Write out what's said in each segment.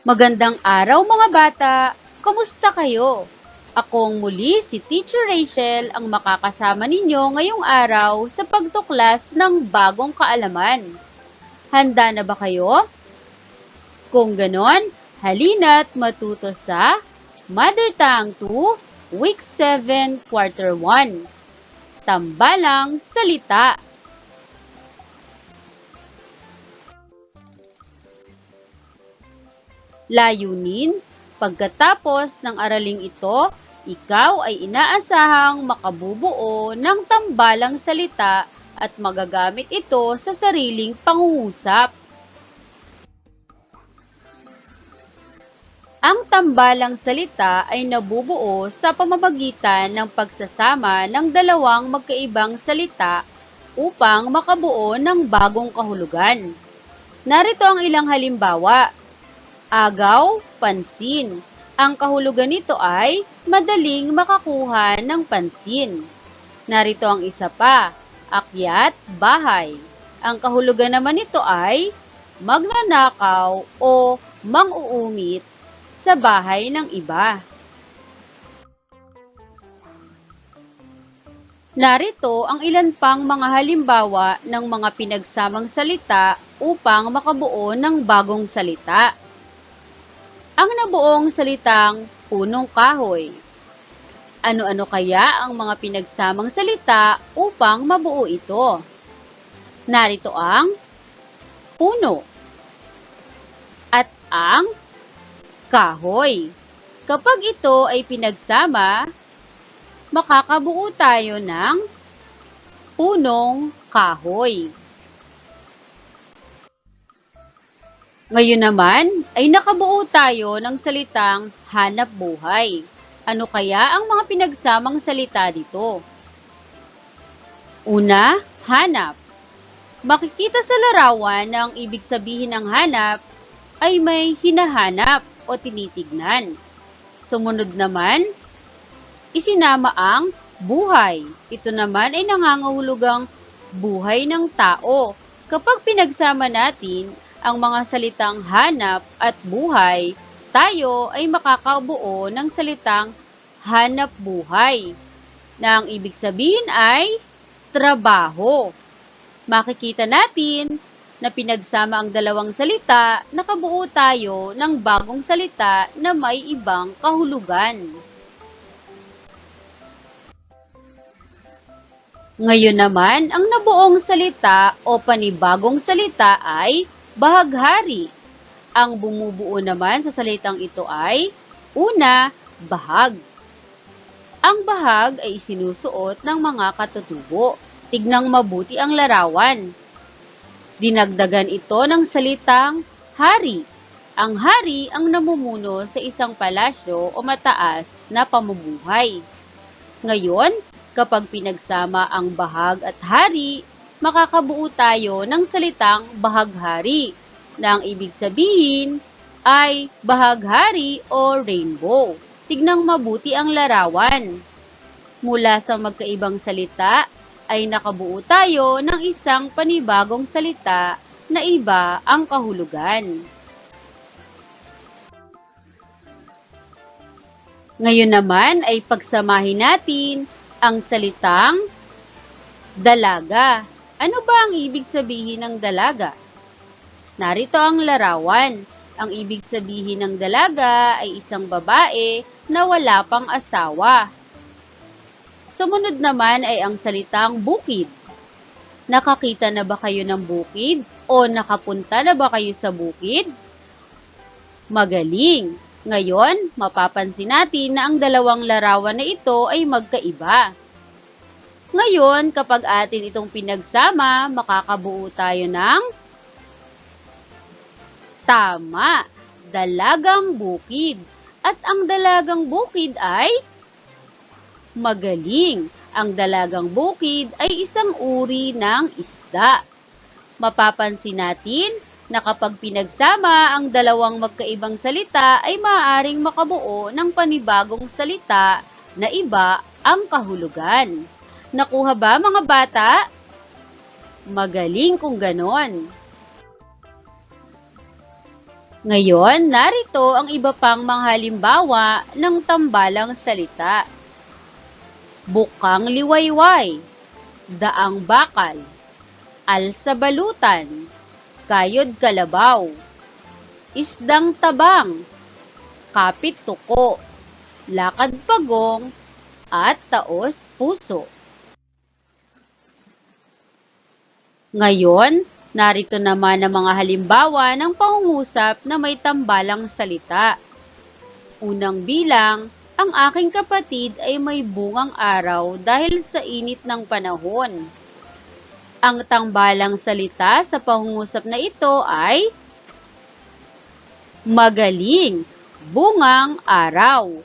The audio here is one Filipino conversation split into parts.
Magandang araw mga bata! Kamusta kayo? Akong muli si Teacher Rachel ang makakasama ninyo ngayong araw sa pagtuklas ng bagong kaalaman. Handa na ba kayo? Kung ganon, halina't matuto sa Mother Tongue 2, Week 7, Quarter 1. Tambalang Salita. Layunin, pagkatapos ng araling ito, ikaw ay inaasahang makabubuo ng tambalang salita at magagamit ito sa sariling pangungusap. Ang tambalang salita ay nabubuo sa pamamagitan ng pagsasama ng dalawang magkaibang salita upang makabuo ng bagong kahulugan. Narito ang ilang halimbawa. Agaw, pansin. Ang kahulugan nito ay madaling makakuha ng pansin. Narito ang isa pa, akyat, bahay. Ang kahulugan naman nito ay magnanakaw o mang-uumit sa bahay ng iba. Narito ang ilan pang mga halimbawa ng mga pinagsamang salita upang makabuo ng bagong salita. Ang nabuong salitang punong kahoy. Ano-ano kaya ang mga pinagsamang salita upang mabuo ito? Narito ang puno at ang kahoy. Kapag ito ay pinagsama, makakabuo tayo ng punong kahoy. Ngayon naman ay nakabuo tayo ng salitang hanap buhay. Ano kaya ang mga pinagsamang salita dito? Una, hanap. Makikita sa larawan na ang ibig sabihin ng hanap ay may hinahanap o tinitignan. Sumunod naman, isinama ang buhay. Ito naman ay nangangahulugang buhay ng tao. Kapag pinagsama natin ang mga salitang hanap at buhay, tayo ay makakabuo ng salitang hanap buhay, na ang ibig sabihin ay trabaho. Makikita natin na pinagsama ang dalawang salita, nakabuo tayo ng bagong salita na may ibang kahulugan. Ngayon naman, ang nabuong salita o panibagong salita ay bahaghari. Ang bumubuo naman sa salitang ito ay, una, bahag. Ang bahag ay isinusuot ng mga katutubo. Tignang mabuti ang larawan. Dinagdagan ito ng salitang hari. Ang hari ang namumuno sa isang palasyo o mataas na pamumuhay. Ngayon, kapag pinagsama ang bahag at hari, makakabuo tayo ng salitang bahaghari, na ang ibig sabihin ay bahaghari o rainbow. Tignang mabuti ang larawan. Mula sa magkaibang salita ay nakabuo tayo ng isang panibagong salita na iba ang kahulugan. Ngayon naman ay pagsamahin natin ang salitang dalaga. Ano ba ang ibig sabihin ng dalaga? Narito ang larawan. Ang ibig sabihin ng dalaga ay isang babae na wala pang asawa. Sumunod naman ay ang salitang bukid. Nakakita na ba kayo ng bukid? O nakapunta na ba kayo sa bukid? Magaling! Ngayon, mapapansin natin na ang dalawang larawan na ito ay magkaiba. Ngayon, kapag atin itong pinagsama, makakabuo tayo ng tama, dalagang bukid. At ang dalagang bukid ay magaling. Ang dalagang bukid ay isang uri ng isda. Mapapansin natin na kapag pinagsama ang dalawang magkaibang salita ay maaaring makabuo ng panibagong salita na iba ang kahulugan. Nakuha ba mga bata? Magaling kung ganon. Ngayon, narito ang iba pang mga halimbawa ng tambalang salita. Bukang liwayway, daang bakal, alsabalutan, kayod kalabaw, isdang tabang, kapit tuko, lakad pagong, at taos puso. Ngayon, narito naman ang mga halimbawa ng pangungusap na may tambalang salita. Unang bilang, ang aking kapatid ay may bungang araw dahil sa init ng panahon. Ang tambalang salita sa pangungusap na ito ay magaling, bungang araw.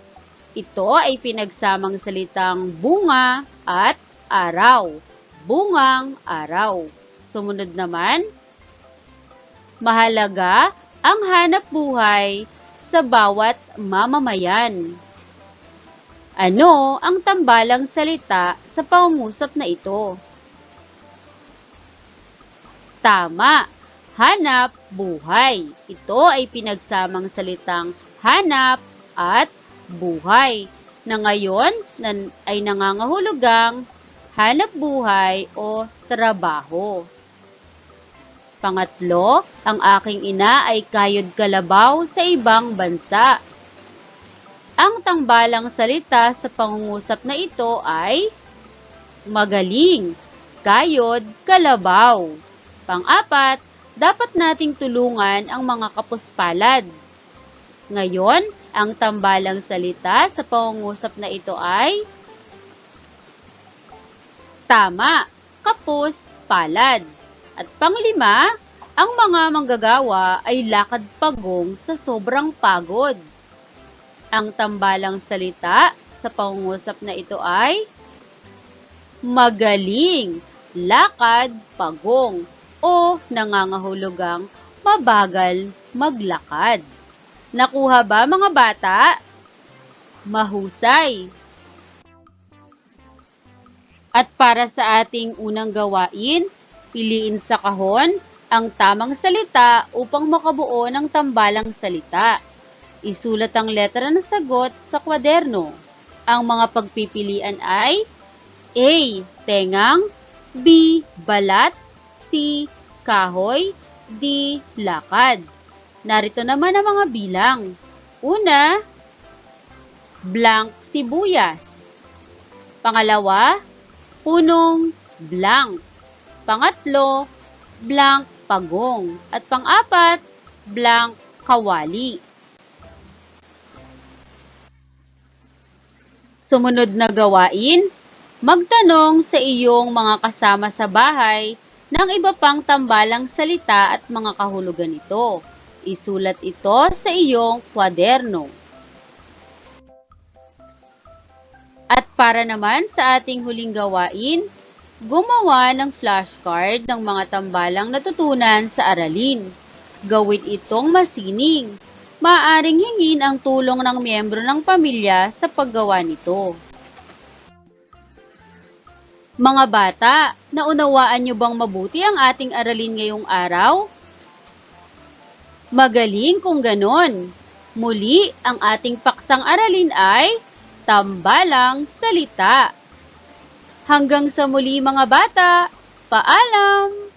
Ito ay pinagsamang salitang bunga at araw. Bungang araw. Sumunod naman, mahalaga ang hanap buhay sa bawat mamamayan. Ano ang tambalang salita sa pangungusap na ito? Tama, hanap buhay. Ito ay pinagsamang salitang hanap at buhay na ngayon ay nangangahulugang hanap buhay o trabaho. Pangatlo, ang aking ina ay kayod kalabaw sa ibang bansa. Ang tambalang salita sa pangungusap na ito ay magaling, kayod kalabaw. Pang-apat, dapat nating tulungan ang mga kapuspalad. Ngayon, ang tambalang salita sa pangungusap na ito ay tama, kapos, palad. At panglima, ang mga manggagawa ay lakad pagong sa sobrang pagod. Ang tambalang salita sa pangungusap na ito ay magaling, lakad, pagong, o nangangahulugang mabagal maglakad. Nakuha ba mga bata? Mahusay! At para sa ating unang gawain, piliin sa kahon ang tamang salita upang makabuo ng tambalang salita. Isulat ang letra ng sagot sa kwaderno. Ang mga pagpipilian ay A. Tengang, B. Balat, C. Kahoy, D. Lakad. Narito naman ang mga bilang. Una, blank sibuyas. Pangalawa, punong blank. Pangatlo, blank pagong. At pang-apat, blank kawali. Sumunod na gawain, magtanong sa iyong mga kasama sa bahay ng iba pang tambalang salita at mga kahulugan nito. Isulat ito sa iyong kwaderno. At para naman sa ating huling gawain, gumawa ng flashcard ng mga tambalang natutunan sa aralin. Gawin itong masining. Maaaring hingin ang tulong ng miyembro ng pamilya sa paggawa nito. Mga bata, naunawaan niyo bang mabuti ang ating aralin ngayong araw? Magaling kung ganon. Muli, ang ating paksang aralin ay tambalang salita. Hanggang sa muli mga bata, paalam!